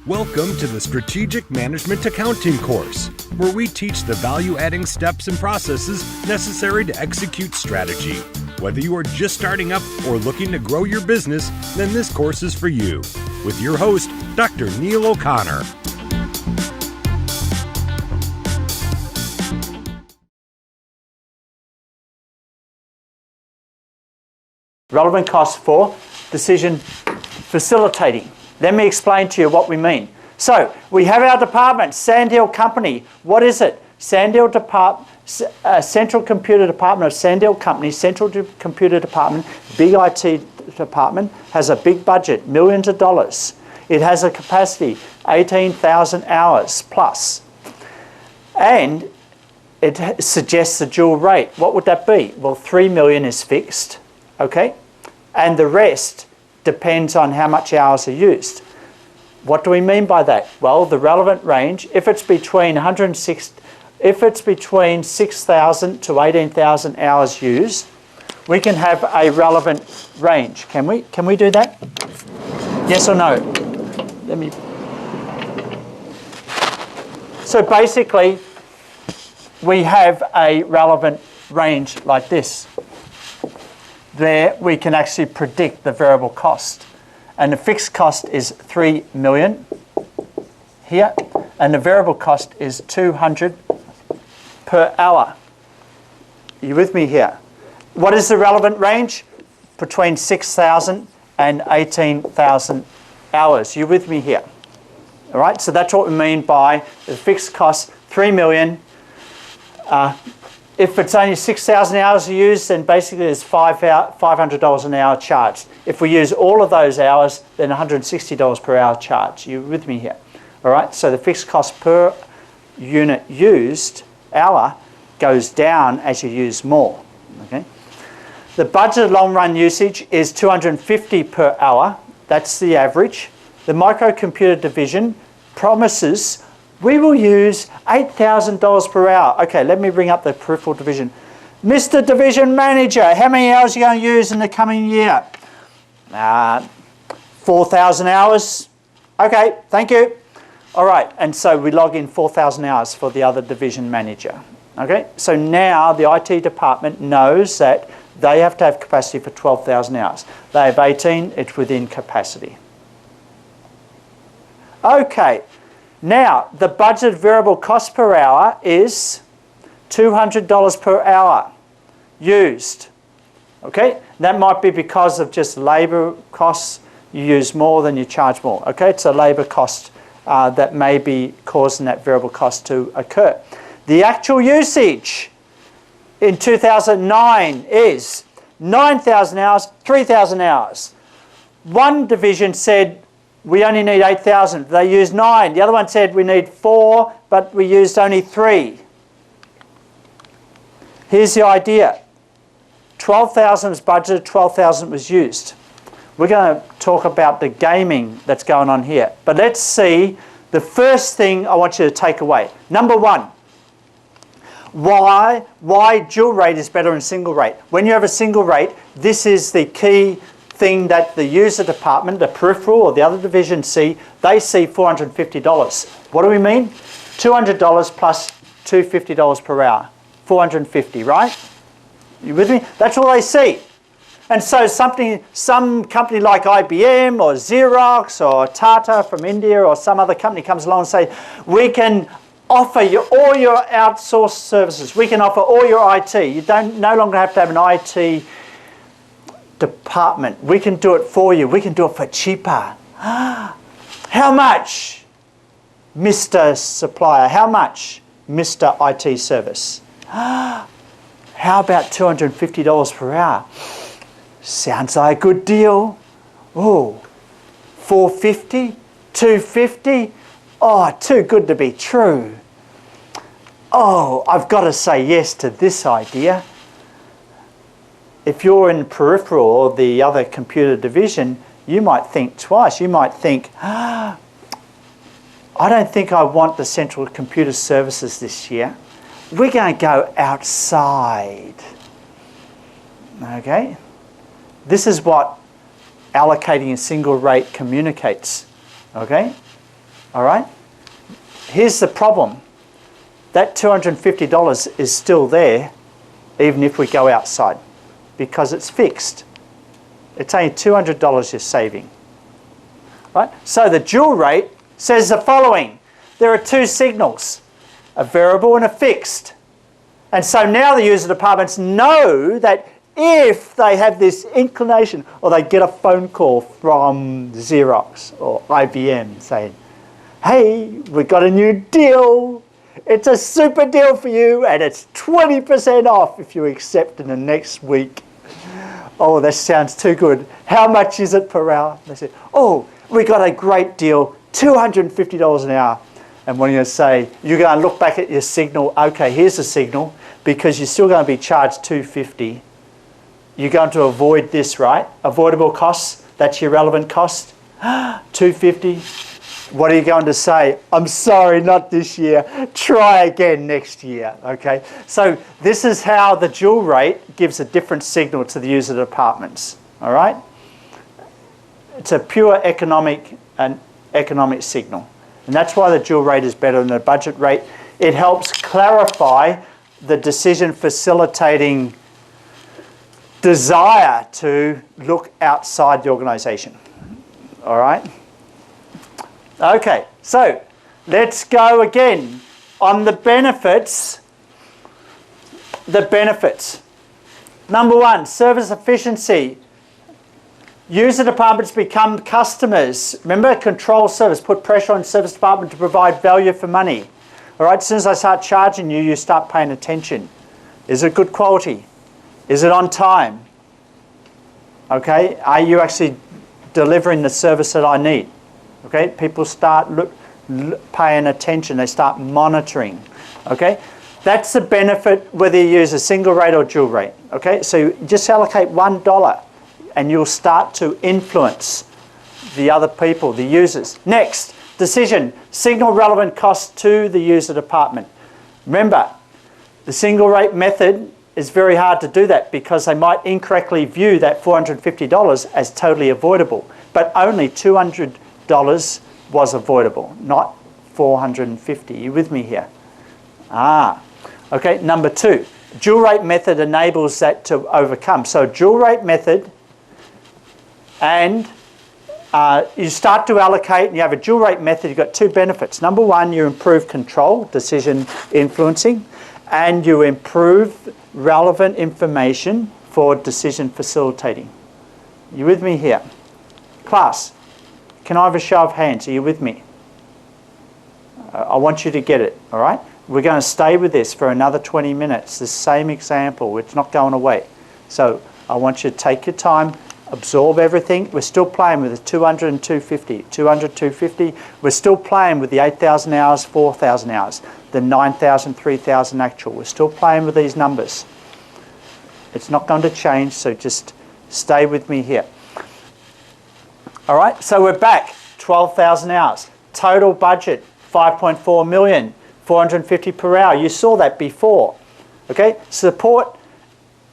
Welcome to the Strategic Management Accounting course, where we teach the value-adding steps and processes necessary to execute strategy. Whether you are just starting up or looking to grow your business, then this course is for you. With your host, Dr. Neil O'Connor. Relevant costs for decision facilitating. Let me explain to you what we mean. So we have our department, Sandhill Company. What is it? Central Computer Department of Sandhill Company, Central Computer Department, big IT department, has a big budget, millions of dollars. It has a capacity, 18,000 hours plus. And it suggests a dual rate. What would that be? Well, 3 million is fixed, okay? And the rest depends on how much hours are used. What do we mean by that? Well, the relevant range, if it's between 6,000 to 18,000 hours used, we can have a relevant range. Can we? Can we do that? Yes or no? Let me. So basically, we have a relevant range like this. There we can actually predict the variable cost. And the fixed cost is 3 million here, and the variable cost is 200 per hour. Are you with me here? What is the relevant range? Between 6,000 and 18,000 hours. You with me here? All right, so that's what we mean by the fixed cost, 3 million. If it's only 6,000 hours used, then basically there's $500 an hour charged. If we use all of those hours, then $160 per hour charge. You with me here? All right, so the fixed cost per unit used, hour, goes down as you use more. Okay. The budgeted long run usage is 250 per hour. That's the average. The microcomputer division promises we will use $8,000 per hour. Okay, let me bring up the peripheral division. Mr. Division Manager, how many hours are you going to use in the coming year? 4,000 hours. Okay, thank you. All right, and so we log in 4,000 hours for the other division manager. Okay, so now the IT department knows that they have to have capacity for 12,000 hours. They have 18, it's within capacity. Okay. Now, the budgeted variable cost per hour is $200 per hour used. Okay? That might be because of just labour costs. You use more than you charge more. Okay? It's a labour cost that may be causing that variable cost to occur. The actual usage in 2009 is 9,000 hours, 3,000 hours. One division said, we only need 8,000. They used 9. The other one said we need 4, but we used only 3. Here's the idea. 12,000 was budgeted, 12,000 was used. We're going to talk about the gaming that's going on here. But let's see the first thing I want you to take away. Number one, why dual rate is better than single rate. When you have a single rate, this is the key thing that the user department, the peripheral or the other division see. They see $450. What do we mean? $200 plus $250 per hour. $450, right? You with me? That's all they see. And so some company like IBM or Xerox or Tata from India or some other company comes along and say, we can offer you all your outsourced services. We can offer all your IT. You no longer have to have an IT department. We can do it for you. We can do it for cheaper. How much, Mr. Supplier? How much, Mr. IT Service? How about $250 per hour? Sounds like a good deal. Oh, $450? $250? Oh, too good to be true. Oh, I've got to say yes to this idea. If you're in peripheral or the other computer division, you might think twice. You might think, I don't think I want the central computer services this year. We're going to go outside. Okay? This is what allocating a single rate communicates. Okay? All right? Here's the problem. That $250 is still there even if we go outside because it's fixed. It's only $200 you're saving. Right? So the dual rate says the following. There are two signals, a variable and a fixed. And so now the user departments know that if they have this inclination or they get a phone call from Xerox or IBM saying, hey, we got a new deal. It's a super deal for you and it's 20% off if you accept in the next week. Oh, that sounds too good. How much is it per hour? They say, oh, we got a great deal, $250 an hour. And when you say, you're going to look back at your signal, okay, here's the signal, because you're still going to be charged $250. You're going to avoid this, right? Avoidable costs, that's your relevant cost. $250. What are you going to say? I'm sorry, not this year. Try again next year, okay? So this is how the dual rate gives a different signal to the user departments, all right? It's a pure economic signal. And that's why the dual rate is better than the budget rate. It helps clarify the decision facilitating desire to look outside the organisation. All right? Okay, so let's go again on the benefits. The benefits. Number one, service efficiency. User departments become customers. Remember, control service, put pressure on service department to provide value for money. All right, as soon as I start charging you, you start paying attention. Is it good quality? Is it on time? Okay, are you actually delivering the service that I need? Okay, people start paying attention, they start monitoring. Okay, that's the benefit whether you use a single rate or dual rate. Okay, so just allocate $1 and you'll start to influence the other people, the users. Next, decision, signal relevant cost to the user department. Remember, the single rate method is very hard to do that because they might incorrectly view that $450 as totally avoidable, but only $200 was avoidable, not $450. You with me here? Okay, number two, dual rate method enables that to overcome. So dual rate method, and you start to allocate and you have a dual rate method, you've got two benefits. Number one, you improve control, decision influencing, and you improve relevant information for decision facilitating. You with me here? Class, can I have a show of hands? Are you with me? I want you to get it, all right? We're going to stay with this for another 20 minutes, the same example. It's not going away. So I want you to take your time, absorb everything. We're still playing with the 200 and 250. 200, 250. We're still playing with the 8,000 hours, 4,000 hours, the 9,000, 3,000 actual. We're still playing with these numbers. It's not going to change, so just stay with me here. All right, so we're back, 12,000 hours. Total budget, 5.4 million, 450 per hour. You saw that before. Okay, support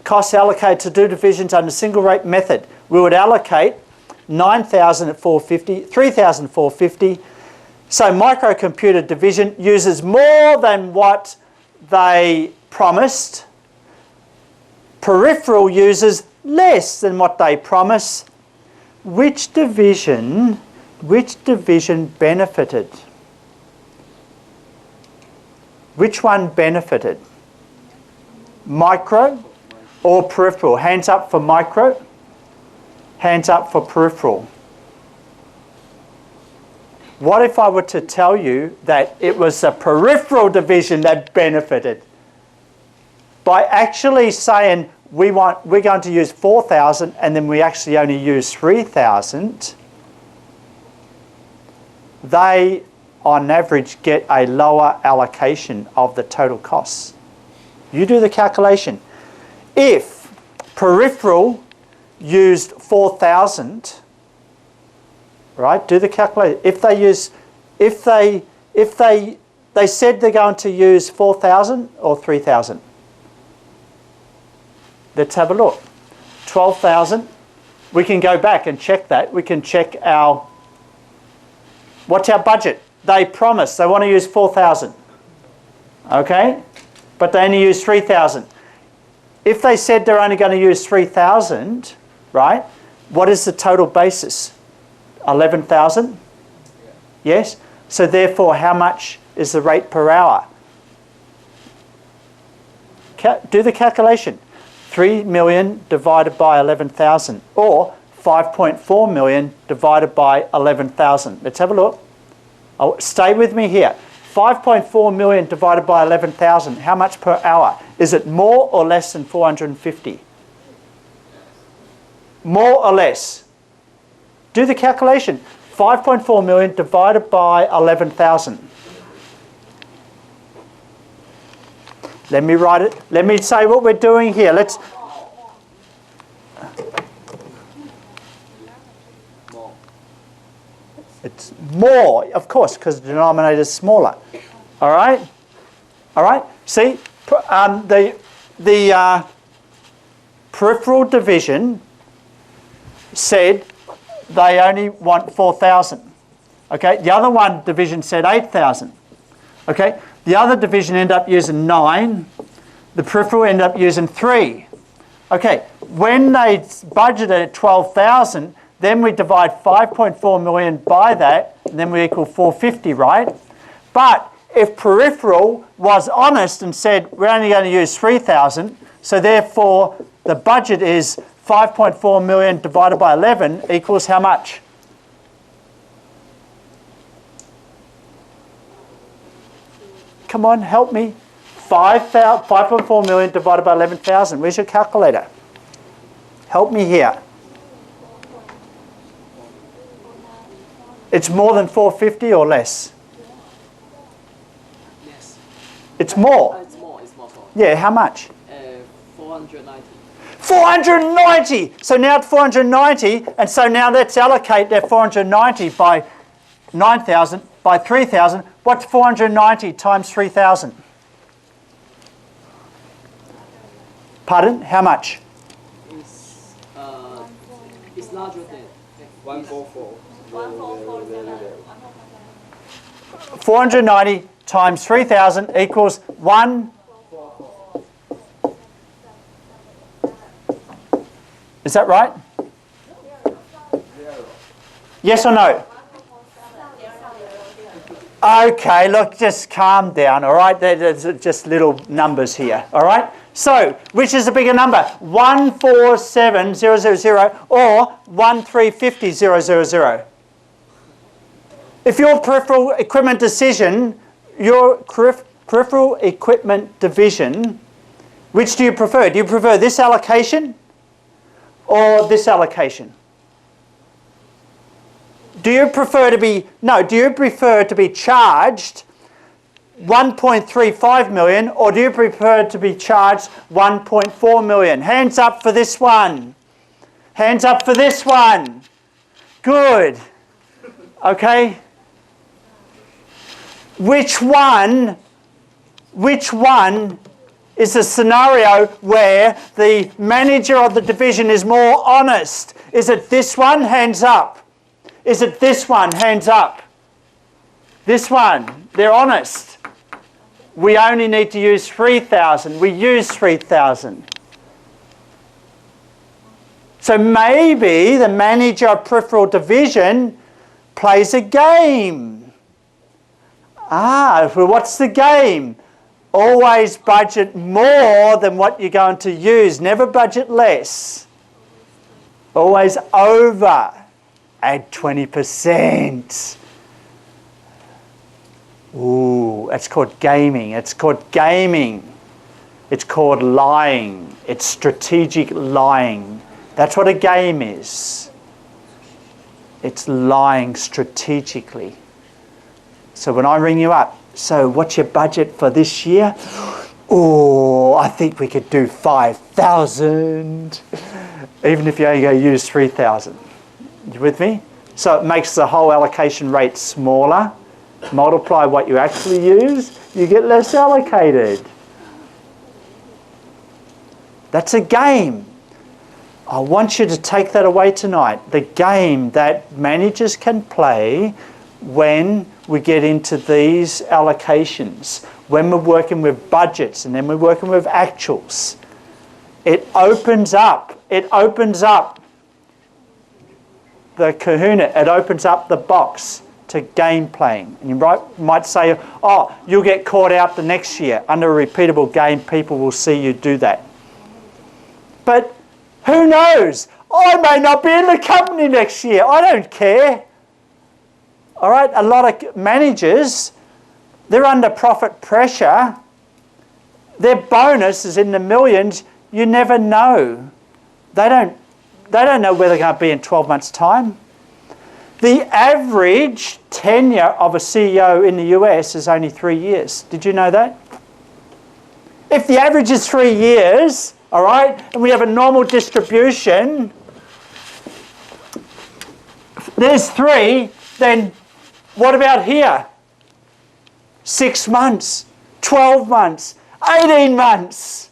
costs allocated to do divisions under single rate method. We would allocate 9,000 at 450, 3,450. So microcomputer division uses more than what they promised. Peripheral uses less than what they promised. Which division benefited? Which one benefited? Micro or peripheral? Hands up for micro. Hands up for peripheral. What if I were to tell you that it was the peripheral division that benefited? By actually saying we're going to use 4,000 and then we actually only use 3,000, they on average get a lower allocation of the total costs. You do the calculation. If peripheral used 4,000, right? Do the calculation. If they said they're going to use 4,000 or 3,000. Let's have a look. 12,000. We can go back and check that. We can check what's our budget? they promise they want to use 4,000. Okay? But they only use 3,000. If they said they're only going to use 3,000, right, what is the total basis? 11,000? Yes? So therefore, how much is the rate per hour? Do the calculation. 3 million divided by 11,000, or 5.4 million divided by 11,000. Let's have a look. Oh, stay with me here. 5.4 million divided by 11,000. How much per hour? Is it more or less than 450? More or less? Do the calculation. 5.4 million divided by 11,000. Let me write it. Let me say what we're doing here. Let's. It's more, of course, because the denominator is smaller. All right? All right? See, the peripheral division said they only want 4,000. Okay? The other one division said 8,000. Okay? The other division ended up using 9. The peripheral ended up using 3. Okay, when they budgeted at 12,000, then we divide 5.4 million by that, and then we equal 450, right? But if peripheral was honest and said, we're only going to use 3,000, so therefore the budget is 5.4 million divided by 11 equals how much? Come on, help me. 5.4 million divided by 11,000. Where's your calculator? Help me here. It's more than 450 or less? Yes. It's more? It's more. Yeah, how much? 490. 490! So now it's 490, and so now let's allocate that 490 by 9,000 by 3,000. What's 490 times 3,000? Pardon? How much? It's larger than 144. 490 times 3,000 equals 1. Is that right? Yes or no? Okay, look, just calm down, all right? There's just little numbers here, all right? So, which is a bigger number? 147,000 or 1,350,000? If your peripheral equipment decision, your peripheral equipment division, which do you prefer? Do you prefer this allocation or this allocation? Do you prefer to be, do you prefer to be charged 1.35 million or do you prefer to be charged 1.4 million? Hands up for this one. Hands up for this one. Good. Okay. Which one is a scenario where the manager of the division is more honest? Is it this one? Hands up. Is it this one? Hands up. This one. They're honest. We only need to use 3,000. We use 3,000. So maybe the manager of peripheral division plays a game. Well, what's the game? Always budget more than what you're going to use. Never budget less. Always over. Add 20%. Ooh, it's called gaming. It's called gaming. It's called lying. It's strategic lying. That's what a game is. It's lying strategically. So when I ring you up, so what's your budget for this year? Oh, I think we could do 5,000. Even if you only go use 3,000. You with me? So it makes the whole allocation rate smaller. Multiply what you actually use, you get less allocated. That's a game. I want you to take that away tonight. The game that managers can play when we get into these allocations, when we're working with budgets and then we're working with actuals, it opens up the kahuna, it opens up the box to game playing. And you might say, oh, you'll get caught out the next year. Under a repeatable game, people will see you do that. But who knows? I may not be in the company next year. I don't care. All right, a lot of managers, they're under profit pressure. Their bonus is in the millions. You never know. They don't know where they're going to be in 12 months' time. The average tenure of a CEO in the US is only 3 years. Did you know that? If the average is 3 years, all right, and we have a normal distribution, there's 3, then what about here? 6 months, 12 months, 18 months.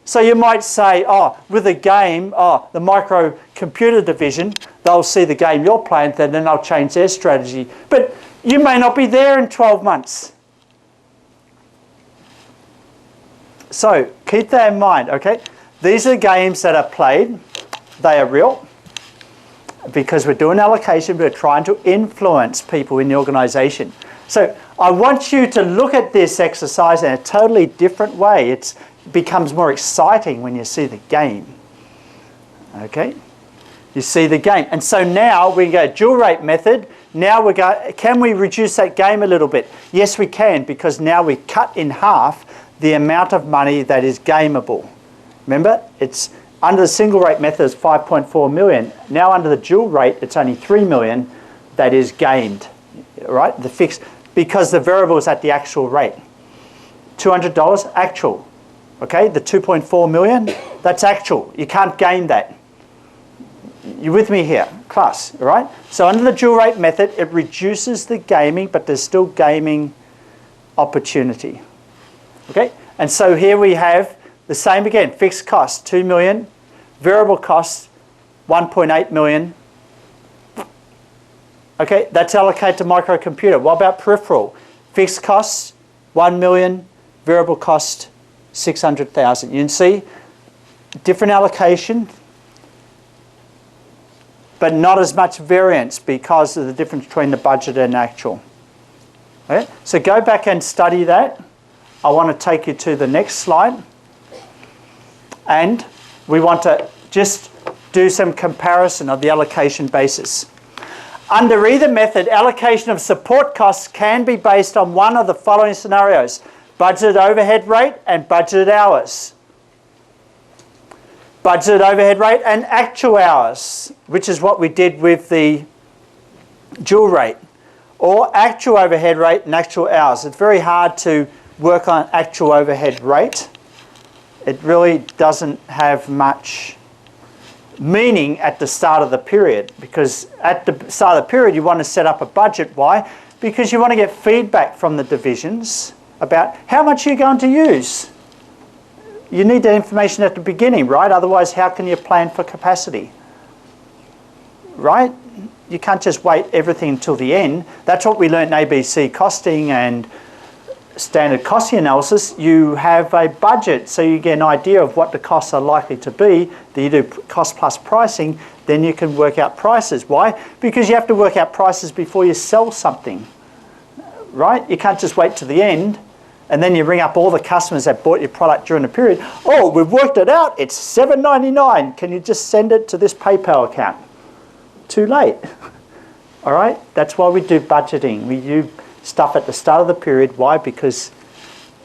So you might say, oh, with a game, oh, the microcomputer division, they'll see the game you're playing, then they'll change their strategy. But you may not be there in 12 months. So keep that in mind, okay? These are games that are played. They are real. Because we're doing allocation, we're trying to influence people in the organisation. So I want you to look at this exercise in a totally different way. It becomes more exciting when you see the game. Okay? You see the game. And so now we go dual rate method. Now can we reduce that game a little bit? Yes, we can, because now we cut in half the amount of money that is gameable. Remember, it's under the single rate method is 5.4 million. Now under the dual rate, it's only 3 million that is gained, right? The fixed, because the variable is at the actual rate. $200 actual, okay? The 2.4 million, that's actual. You can't gain that. You with me here, class, all right? So under the dual rate method, it reduces the gaming, but there's still gaming opportunity, okay? And so here we have the same again, fixed cost, 2 million. Variable costs, 1.8 million. Okay, that's allocated to microcomputer. What about peripheral? Fixed costs, 1 million. Variable cost, 600,000. You can see different allocation, but not as much variance because of the difference between the budget and actual. Okay? So go back and study that. I want to take you to the next slide. And we want to just do some comparison of the allocation basis. Under either method, allocation of support costs can be based on one of the following scenarios: budgeted overhead rate and budgeted hours. Budgeted overhead rate and actual hours, which is what we did with the dual rate. Or actual overhead rate and actual hours. It's very hard to work on actual overhead rate. It really doesn't have much meaning at the start of the period, because at the start of the period you want to set up a budget. Why? Because you want to get feedback from the divisions about how much you're going to use. You need that information at the beginning, right? Otherwise, how can you plan for capacity? Right? You can't just wait everything until the end. That's what we learned in ABC costing and standard costing analysis. You have a budget, so you get an idea of what the costs are likely to be. Then you do cost plus pricing, then you can work out prices. Why? Because you have to work out prices before you sell something, right? You can't just wait to the end and then you ring up all the customers that bought your product during the period. Oh, we've worked it out, it's $7.99. Can you just send it to this PayPal account? Too late. All right, that's why we do budgeting. We do stuff at the start of the period. Why? Because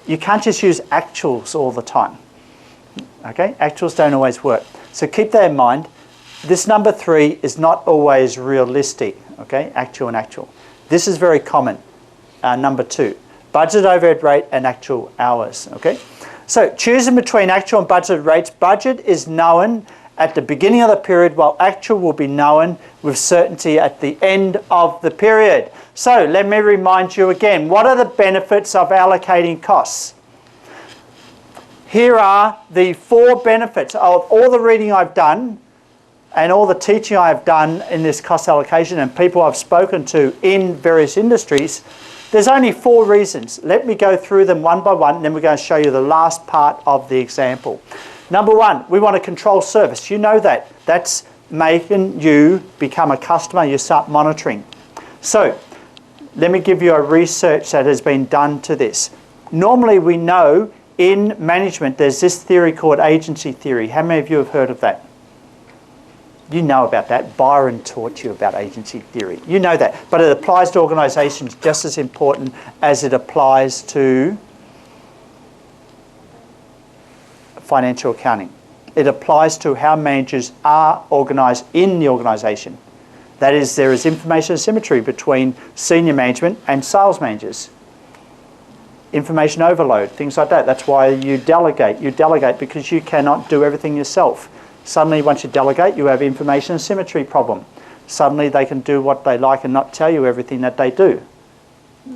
you can't just use actuals all the time. Okay, actuals don't always work. So keep that in mind. This number 3 is not always realistic. Okay, actual and actual. This is very common. Number 2, budget overhead rate and actual hours. Okay, so choosing between actual and budgeted rates. Budget is known at the beginning of the period, while actual will be known with certainty at the end of the period. So let me remind you again, what are the benefits of allocating costs? Here are the 4 benefits of all the reading I've done. and all the teaching I've done in this cost allocation and people I've spoken to in various industries, there's only 4 reasons. Let me go through them one by one, and then we're going to show you the last part of the example. Number 1, we want to control service. You know that. That's making you become a customer. You start monitoring. So let me give you a research that has been done to this. Normally we know in management there's this theory called agency theory. How many of you have heard of that? You know about that. Byron taught you about agency theory. You know that. But it applies to organisations just as important as it applies to financial accounting. It applies to how managers are organised in the organisation. That is, there is information asymmetry between senior management and sales managers. Information overload, things like that. That's why you delegate. You delegate because you cannot do everything yourself. Suddenly, once you delegate, you have information asymmetry problem. Suddenly, they can do what they like and not tell you everything that they do.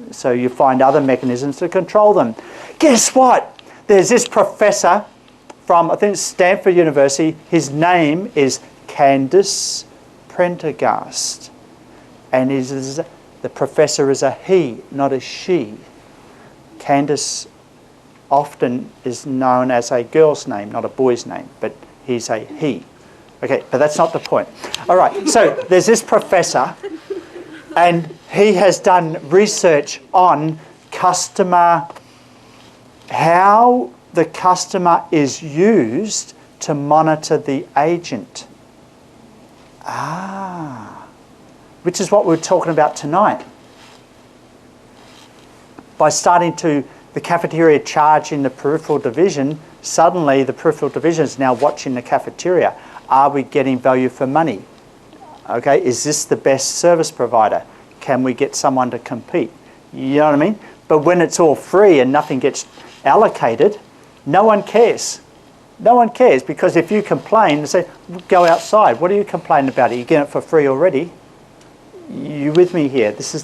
So you find other mechanisms to control them. Guess what? There's this professor from, I think, Stanford University. His name is Candace Prendergast. And the professor is a he, not a she. Candace often is known as a girl's name, not a boy's name, but he's a he. Okay, but that's not the point. All right, so there's this professor, and he has done research on customer, how the customer is used to monitor the agent. Which is what we're talking about tonight. By starting to the cafeteria charge in the peripheral division, suddenly the peripheral division is now watching the cafeteria. Are we getting value for money? Okay, is this the best service provider? Can we get someone to compete? You know what I mean? But when it's all free and nothing gets allocated, no one cares. No one cares, because if you complain and say, go outside, what are you complaining about? Are you getting it for free already? You with me here? This is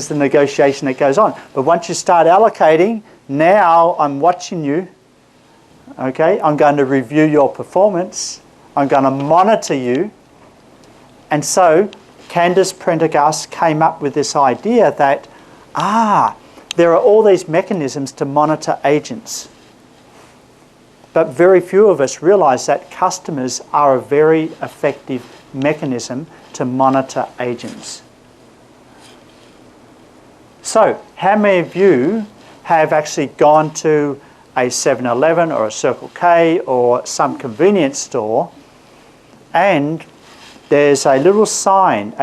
the negotiation that goes on. But once you start allocating, now I'm watching you. Okay, I'm going to review your performance. I'm going to monitor you. And so Candace Prendergast came up with this idea that, there are all these mechanisms to monitor agents. But very few of us realise that customers are a very effective mechanism to monitor agents. So, how many of you have actually gone to a 7-Eleven or a Circle K or some convenience store, and there's a little sign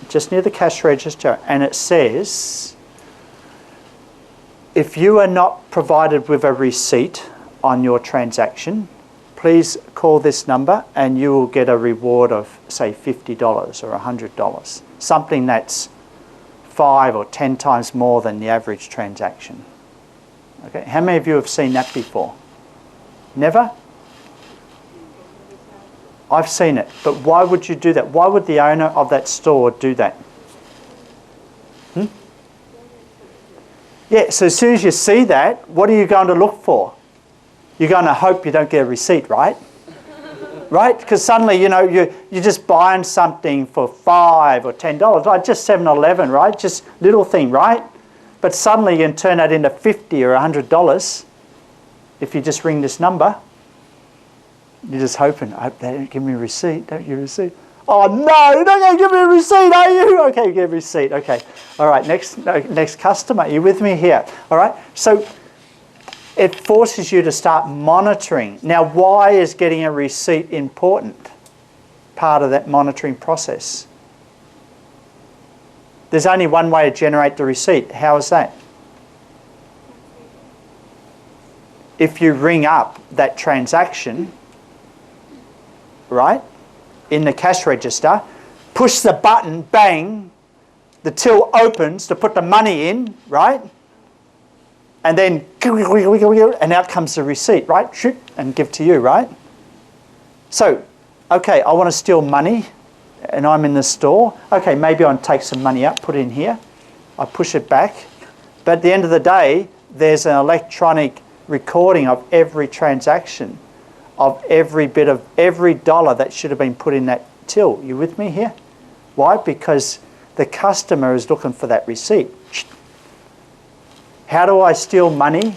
just near the cash register, and it says, if you are not provided with a receipt on your transaction, please call this number and you will get a reward of, say, $50 or $100. Something that's 5 or 10 times more than the average transaction. Okay, how many of you have seen that before? Never? I've seen it, but why would you do that? Why would the owner of that store do that? Yeah, so as soon as you see that, what are you going to look for? You're going to hope you don't get a receipt, right? Right? Because suddenly, you know, you're just buying something for $5 or $10, like just 7-Eleven, right? Just little thing, right? But suddenly you can turn that into $50 or $100 if you just ring this number. You're just hoping, I hope they don't give me a receipt, don't give me a receipt. Oh no, you're not going to give me a receipt, are you? Okay, give me a receipt, okay. All right, next customer, are you with me here? All right, so it forces you to start monitoring. Now, why is getting a receipt important? Part of that monitoring process. There's only one way to generate the receipt. How is that? If you ring up that transaction, right, in the cash register, push the button, bang, the till opens to put the money in, right? And then, and out comes the receipt, right? Shoot, and give to you, right? So, okay, I want to steal money, and I'm in the store. Okay, maybe I'll take some money out, put it in here. I push it back. But at the end of the day, there's an electronic recording of every transaction. of every dollar that should have been put in that till. You with me here? Why? Because the customer is looking for that receipt. How do I steal money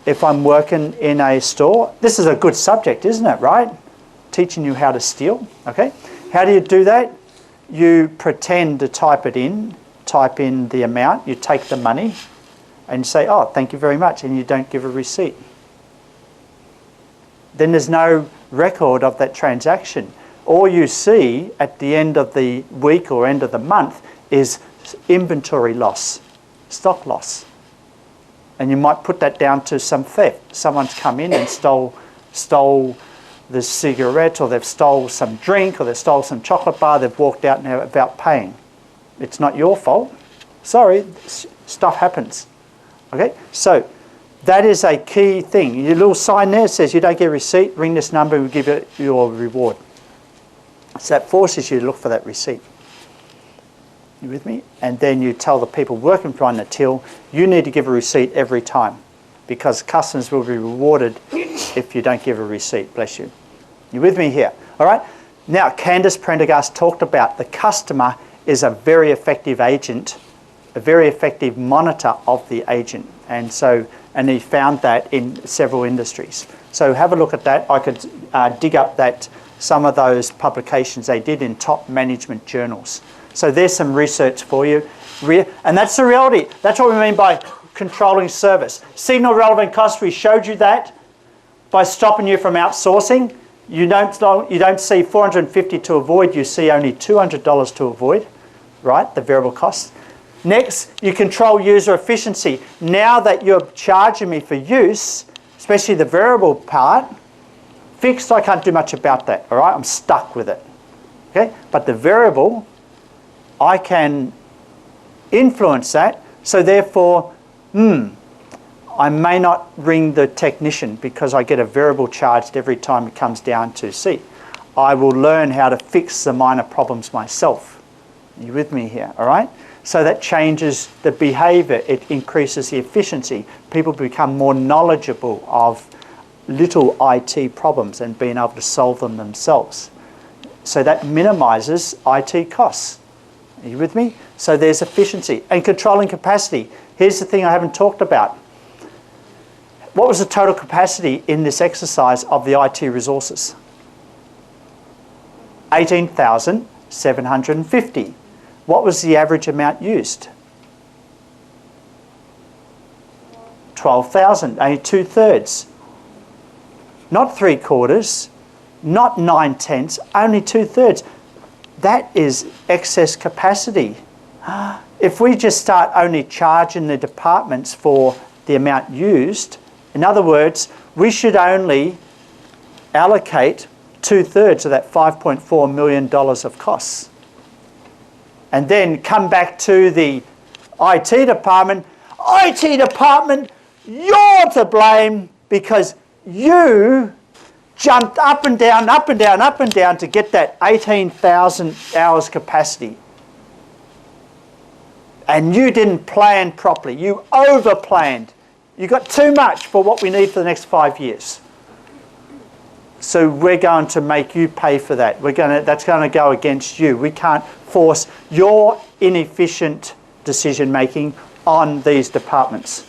if I'm working in a store? This is a good subject, isn't it, right? Teaching you how to steal, okay? How do you do that? You pretend to type in the amount, you take the money and say, oh, thank you very much, and you don't give a receipt. Then there's no record of that transaction. All you see at the end of the week or end of the month is inventory loss, stock loss. And you might put that down to some theft. Someone's come in and stole the cigarette, or they've stole some drink, or they've stole some chocolate bar, they've walked out now without paying. It's not your fault. Sorry, stuff happens. Okay, so that is a key thing. Your little sign there says you don't get a receipt, ring this number and we'll give you your reward. So that forces you to look for that receipt. You with me? And then you tell the people working behind the till, you need to give a receipt every time, because customers will be rewarded if you don't give a receipt. Bless you. You with me here? All right? Now, Candace Prendergast talked about the customer is a very effective agent, a very effective monitor of the agent. And he found that in several industries. So have a look at that. I could dig up some of those publications they did in top management journals. So there's some research for you. And that's the reality. That's what we mean by controlling service. Signal relevant costs, we showed you that by stopping you from outsourcing. You don't see $450 to avoid, you see only $200 to avoid, right? The variable costs. Next, you control user efficiency. Now that you're charging me for use, especially the variable part, fixed, I can't do much about that, all right? I'm stuck with it, okay? But the variable, I can influence that, so therefore, I may not ring the technician because I get a variable charged every time it comes down to C. I will learn how to fix the minor problems myself. Are you with me here, all right? So that changes the behaviour, it increases the efficiency. People become more knowledgeable of little IT problems and being able to solve them themselves. So that minimises IT costs. Are you with me? So there's efficiency. And controlling capacity. Here's the thing I haven't talked about. What was the total capacity in this exercise of the IT resources? 18,750. What was the average amount used? 12,000, only 2/3. Not 3/4, not 9/10, only 2/3. That is excess capacity. If we just start only charging the departments for the amount used, in other words, we should only allocate 2/3 of that $5.4 million of costs. And then come back to the IT department. IT department, you're to blame because you jumped up and down, up and down, up and down to get that 18,000 hours capacity. And you didn't plan properly. You over-planned. You got too much for what we need for the next 5 years. So we're going to make you pay for that. That's going to go against you. We can't force your inefficient decision making on these departments.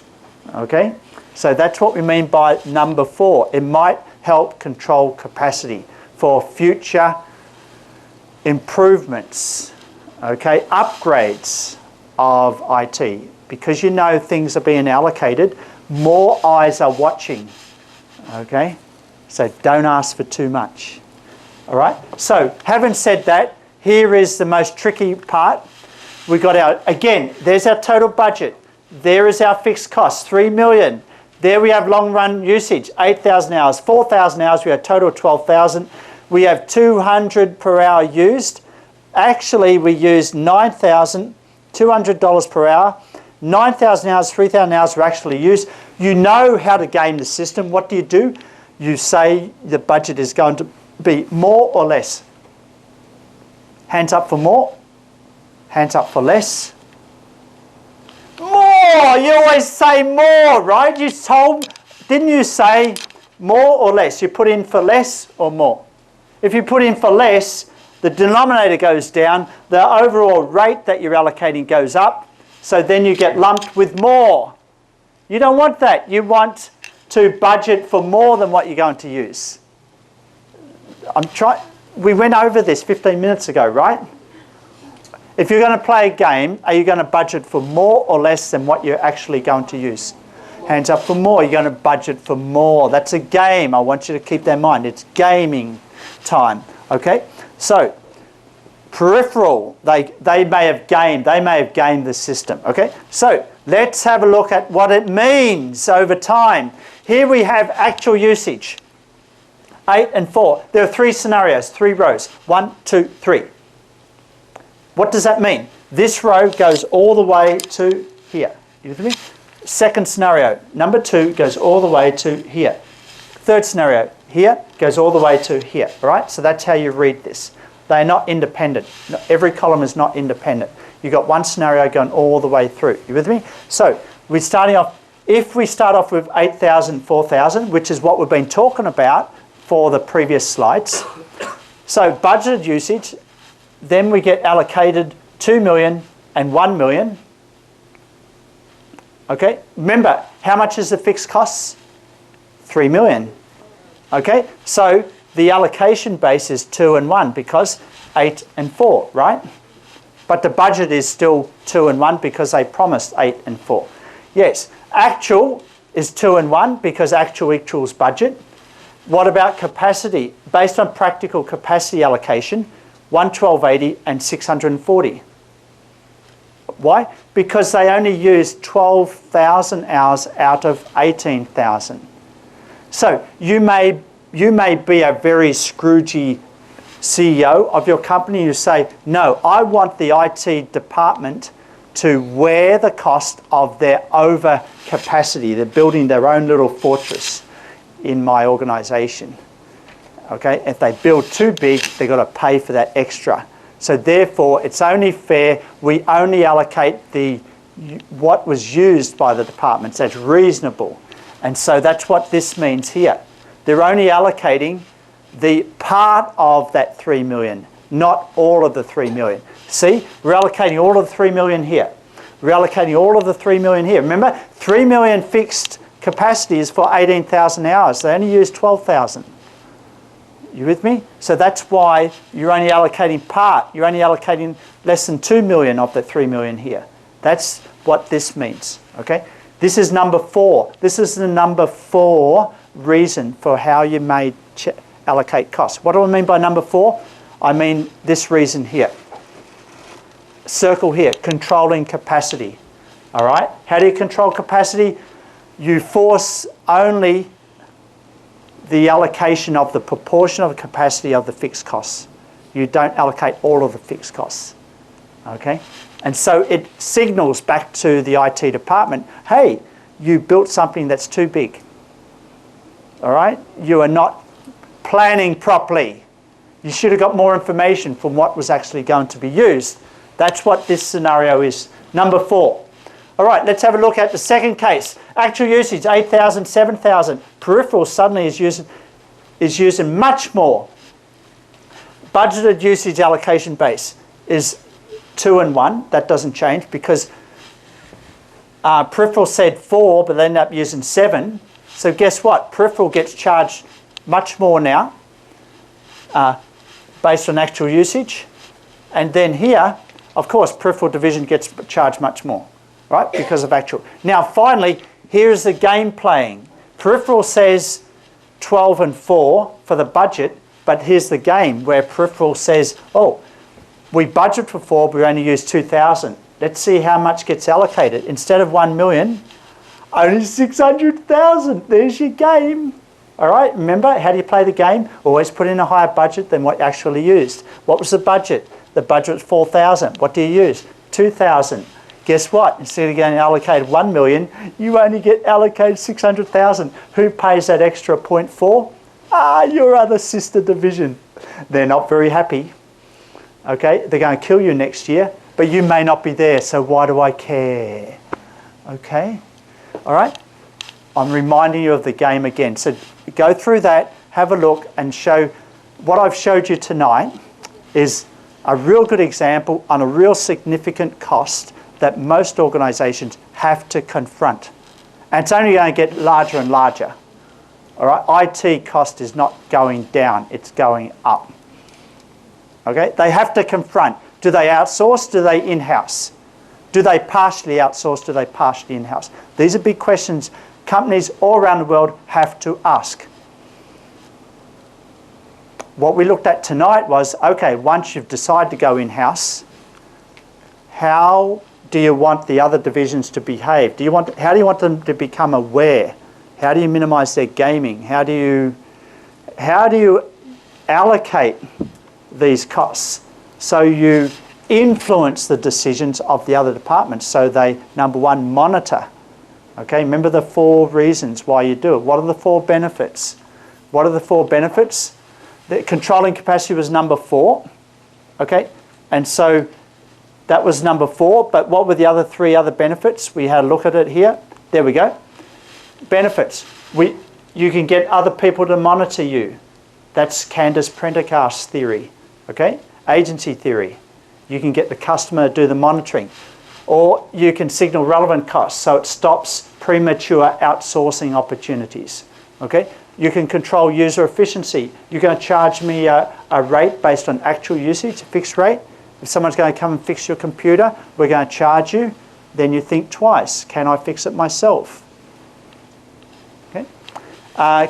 Okay? So that's what we mean by number 4. It might help control capacity for future improvements, okay, upgrades of IT. Because you know things are being allocated, more eyes are watching, okay? So don't ask for too much, all right? So having said that, here is the most tricky part. We got our, again, there's our total budget. There is our fixed costs, 3 million. There we have long run usage, 8,000 hours, 4,000 hours, we have a total of 12,000. We have 200 per hour used. Actually, we used $9,200 per hour. 9,000 hours, 3,000 hours were actually used. You know how to game the system. What do? You say the budget is going to be more or less. Hands up for more. Hands up for less. More! You always say more, right? Didn't you say More or less? You put in for less or more? If you put in for less, the denominator goes down, the overall rate that you're allocating goes up, so then you get lumped with more. You don't want that. You want to budget for more than what you're going to use. We went over this 15 minutes ago, right? If you're going to play a game, are you going to budget for more or less than what you're actually going to use? Hands up for more. You're going to budget for more. That's a game. I want you to keep that in mind. It's gaming time. Okay? So, peripheral, they may have gamed the system. Okay? So, let's have a look at what it means over time. Here we have actual usage. 8 and 4. There are 3 scenarios, 3 rows. 1, 2, 3. What does that mean? This row goes all the way to here. You with me? Second scenario, number 2 goes all the way to here. Third scenario, here goes all the way to here. All right? So that's how you read this. They're not independent. Every column is not independent. You've got one scenario going all the way through. You with me? So we're starting off, if we start off with 8,000, 4,000, which is what we've been talking about for the previous slides. So budgeted usage, then we get allocated 2 million and 1 million. Okay, remember, how much is the fixed costs? 3 million. Okay, so the allocation base is 2 and 1 because 8 and 4, right? But the budget is still 2 and 1 because they promised 8 and 4. Yes, actual is 2 and 1 because actual equals budget. What about capacity? Based on practical capacity allocation, 112.80 and 640. Why? Because they only used 12,000 hours out of 18,000. So you may be a very Scroogey CEO of your company. You say, no, I want the IT department to wear the cost of their over capacity. They're building their own little fortress in my organisation. Okay, if they build too big, they've got to pay for that extra. So therefore, it's only fair we only allocate what was used by the departments. That's reasonable. And so that's what this means here. They're only allocating the part of that 3 million, not all of the 3 million. See, we're allocating all of the 3 million here. We're allocating all of the 3 million here. Remember, 3 million fixed capacity is for 18,000 hours. They only use 12,000. You with me? So that's why you're only allocating part. You're only allocating less than 2 million of the 3 million here. That's what this means. Okay? This is number 4. This is the number 4 reason for how you may allocate costs. What do I mean by number 4? I mean this reason here. Circle here, controlling capacity. All right? How do you control capacity? You force only the allocation of the proportion of the capacity of the fixed costs. You don't allocate all of the fixed costs. Okay? And so it signals back to the IT department, hey, you built something that's too big. All right? You are not planning properly. You should have got more information from what was actually going to be used. That's what this scenario is. Number 4. All right, let's have a look at the second case. Actual usage, 8,000, 7,000. Peripheral suddenly is using much more. Budgeted usage allocation base is 2 and 1. That doesn't change because peripheral said 4, but they ended up using 7. So guess what? Peripheral gets charged much more now based on actual usage. And then here, of course, peripheral division gets charged much more. Right, because of actual. Now, finally, here's the game playing. Peripheral says 12 and 4 for the budget, but here's the game where peripheral says, oh, we budget for 4, but we only use 2,000. Let's see how much gets allocated. Instead of 1 million, only 600,000. There's your game. All right, remember, how do you play the game? Always put in a higher budget than what you actually used. What was the budget? The budget was 4,000. What do you use? 2,000. Guess what? Instead of getting allocated 1 million, you only get allocated 600,000. Who pays that extra 0.4? Your other sister division. They're not very happy. Okay, they're going to kill you next year, but you may not be there, so why do I care? Okay, all right. I'm reminding you of the game again. So go through that, have a look, and show what I've showed you tonight is a real good example on a real significant cost that most organisations have to confront. And it's only going to get larger and larger. All right, IT cost is not going down, it's going up. Okay, they have to confront. Do they outsource? Do they in-house? Do they partially outsource? Do they partially in-house? These are big questions companies all around the world have to ask. What we looked at tonight was, okay, once you've decided to go in-house, how do you want the other divisions to behave? How do you want them to become aware? How do you minimise their gaming? How do you allocate these costs so you influence the decisions of the other departments so they, number one, monitor. Okay, remember the 4 reasons why you do it. What are the 4 benefits? What are the 4 benefits? The controlling capacity was number 4. Okay, and so that was number 4, but what were the other 3 other benefits? We had a look at it here. There we go. Benefits. You can get other people to monitor you. That's Candace Prendergast's theory. Okay, agency theory. You can get the customer to do the monitoring. Or you can signal relevant costs, so it stops premature outsourcing opportunities. Okay, you can control user efficiency. You're going to charge me a rate based on actual usage, a fixed rate. If someone's going to come and fix your computer, we're going to charge you. Then you think twice. Can I fix it myself? Okay.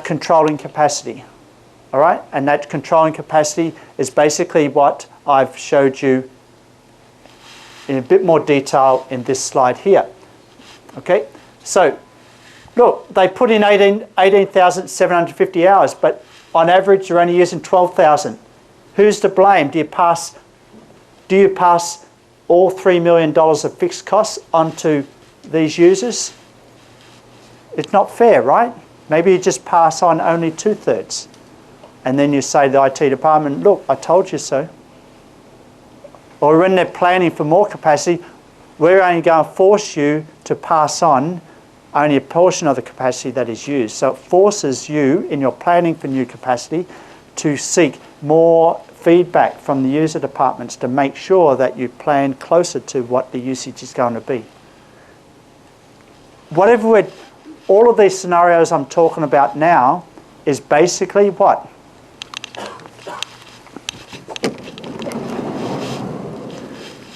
Controlling capacity. All right, and that controlling capacity is basically what I've showed you in a bit more detail in this slide here. Okay, so look, they put in 18,750 hours, but on average you're only using 12,000. Who's to blame? Do you pass all $3 million of fixed costs onto these users? It's not fair, right? Maybe you just pass on only 2/3. And then you say to the IT department, look, I told you so. Or when they're planning for more capacity, we're only going to force you to pass on only a portion of the capacity that is used. So it forces you, in your planning for new capacity, to seek more feedback from the user departments to make sure that you plan closer to what the usage is going to be. All of these scenarios I'm talking about now is basically what?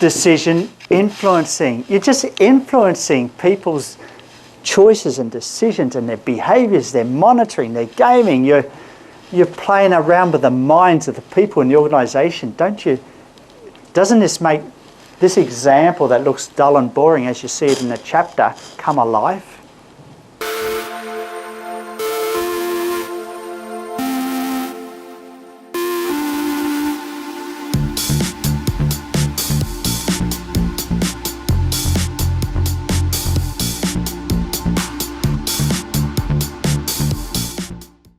Decision influencing. You're just influencing people's choices and decisions and their behaviours, their monitoring, their gaming. You're playing around with the minds of the people in the organisation, don't you? Doesn't this make this example that looks dull and boring as you see it in the chapter come alive?